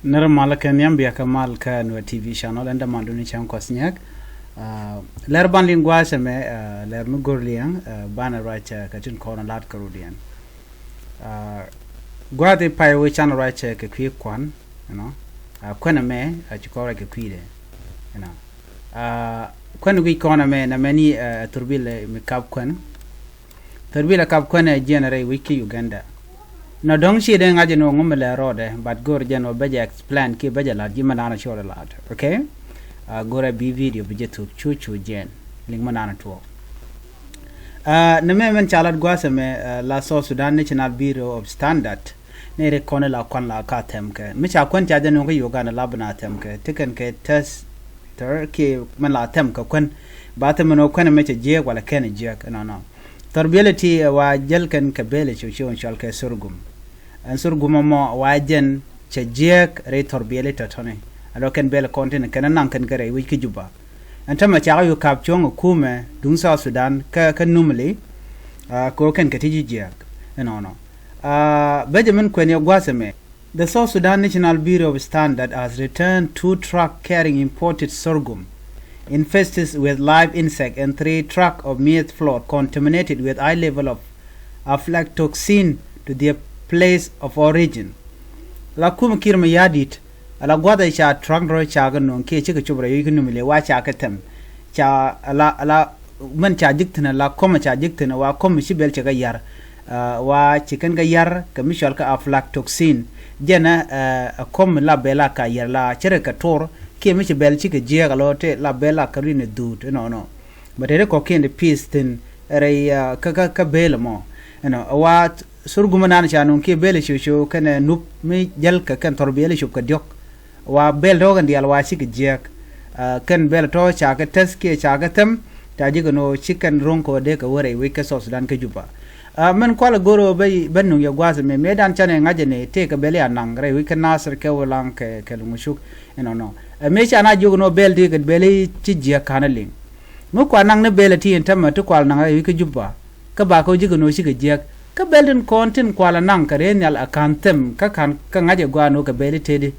Nera malakan yambia kamal ka Nuer TV channel enda manduni chang kosnyak. Ler ban lingua seme ler mugor liang bana racha kachin kona lat karudian. Guade pai we channel racha ke kwi kuan, you know. Kwana me chikora ke kwide, you know. Kwana wi kona me na many turbile me kap kwan. Turbile kap kwana generate wiki Uganda. No dong shi den aje no ngumele rode but gor jeno beje explain ki beje la di manana chore lat okay gora bi video beje tu chu jen ling manana to ne men chalat gwase me la South Sudan National Bureau of Standard ne re kone la kwan la ka tem ke mi cha kwan cha jeno ko yoga na labna tem ke tiken ke test ter ki man la tem ka kwan ba te meno kwan me che je wala ken je no Torbiality wa jelken kabele chuchu shalke surgum. And surgum mo wa jen che jiääk re torbiality tone. Alo ken bele content ken nan ken gare wi kijuba. And tama cha yu kap chong kume dung South Sudan ka numeli ko ken katiji jiääk. No. Benjamin kwenye gwaseme. The South Sudan National Bureau of Standard has returned 2 trucks carrying imported sorghum infested with live insect and 3 trucks of maize flour contaminated with high level of aflatoxin to their place of origin. La kum kirma yadit ala gwada cha truck ro cha ganon ke chika chubra yikunu mile wa cha katem cha ala man cha jiktana la koma cha jiktana wa kom shibel cha yar wa chicken ga yar kamishal ka aflatoxin jena kom la bela ka yar la chere ka tor ke mi bel ci ke je galote la bela karine dut no but ere ko ken the peace tin ere ka bel mo wa surguma nan cha non ke bel shu kana nup mi jal ka kan torbele shu ka diok wa bel dogan dial wa ci ke je kan bel to cha ka tes ke cha ga tem ta ji no chicken ronko de ka wore we ka South Sudan ka juba men ko la goro bay banu ya gwaze me medan chane ngajene te ka bele anang re we ka nasr ke walang ke lumushuk no me cha na jogo no bel di ke bele ci je kanaling no kwa nang ne bele ti entama to kwal nang wi ke juba ka ba ko jigo no shi ke je ka belden content kwala nang ka renal akantem ka kan ka ngaje gwa no ka bele tedi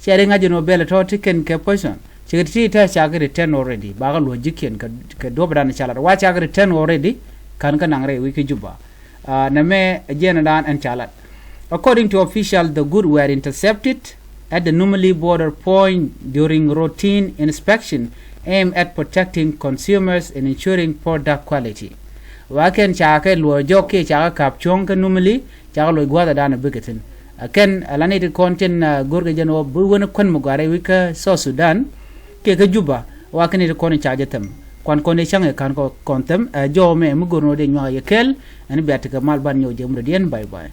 chere ngaje no bele to tiken ke poison ci ti ta cha ga return already ba ga logiken ka dobra na chala wa cha ga return already kan ka nang re wi ke juba na me jena dan en chalat. According to official, the goods were intercepted at the Nimule border point during routine inspection aimed at protecting consumers and ensuring product quality. Waken chake luo joke chaka kapchong ka Nimule chaka luo gwada dana bigetin. Ken alanited content gurga jano buwana kwan mugare wika South Sudan ke ka juba waken ito kone chajatem. Kwan kone change kan ko kontem jo me mugurno de nywa yekel ani biatika malban nyo jemro dien bye bye.